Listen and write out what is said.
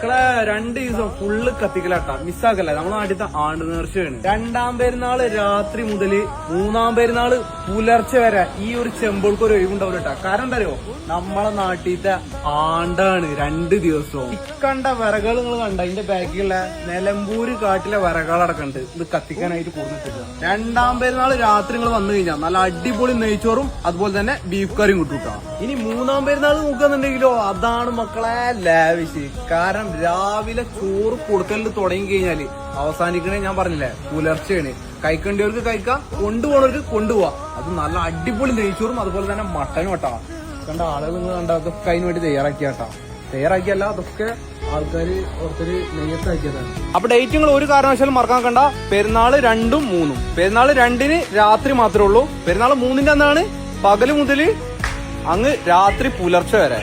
മക്കളെ 2 ദിവസം ഫുള്ള് കത്തിക്കലാട്ടാ, മിസ്സാക്കല്ല. നമ്മളെ നാട്ടിലത്തെ ആണ്ട് നേർച്ചയാണ്. 2ാം പെരുന്നാള് രാത്രി മുതല് 3ാം പെരുന്നാള് പുലർച്ചെ വരെ ഈ ഒരു ചെമ്പോൾക്ക് ഒരു ഒഴിവുണ്ടാവില്ലട്ടാ. കാരണം എന്താ അറിയോ, നമ്മളെ നാട്ടിലത്തെ ആണ്ടാണ് 2 ദിവസവും. ഇക്കണ്ട വിറകൾ നിങ്ങൾ കണ്ട, അതിന്റെ ബാക്കിലുള്ള നിലമ്പൂര് കാട്ടിലെ വിറകളടക്കണ്ട് ഇത് കത്തിക്കാനായിട്ട് കൊടുത്തിട്ടില്ല. 2ാം പെരുന്നാള് രാത്രി നിങ്ങൾ വന്നു കഴിഞ്ഞാൽ നല്ല അടിപൊളി നെയ്ച്ചോറും അതുപോലെ തന്നെ ബീഫ് കറിയും കിട്ടൂട്ടാ. ഇനി 3ാം പെരുന്നാൾ നോക്കുകയാണെന്നുണ്ടെങ്കിലോ അതാണ് മക്കളെ ലാവിഷ്. കാരണം രാവിലെ ചോറ് കൊടുക്കലിൽ തുടങ്ങി കഴിഞ്ഞാല് അവസാനിക്കണേ ഞാൻ പറഞ്ഞില്ലേ പുലർച്ചെയാണ്. കഴിക്കേണ്ടവർക്ക് കഴിക്കാം, കൊണ്ടുപോകണവർക്ക് കൊണ്ടുപോവാ. അത് നല്ല അടിപൊളി നെയ്ച്ചോറും അതുപോലെ തന്നെ മട്ടനും കേട്ടാ. കണ്ട ആളുകൾ നിങ്ങൾ കണ്ട അതൊക്കെ അതിന് വേണ്ടി തയ്യാറാക്കിയാട്ടാ. തയ്യാറാക്കിയല്ല, അതൊക്കെ ആൾക്കാര് ഓർക്കൊരു നെയ്യത്താക്കിയതാണ്. അപ്പൊ ഡേറ്റ് നിങ്ങൾ ഒരു കാരണവശാലും മറക്കാൻ കണ്ട. പെരുന്നാള് 2ഉം 3ഉം. പെരുന്നാള് 2ന് രാത്രി മാത്രമേ ഉള്ളൂ. പെരുന്നാള് 3ന്റെ അന്നാണ് പകല് മുതല് അങ്ങ് രാത്രി പുലർച്ചെ വരെ.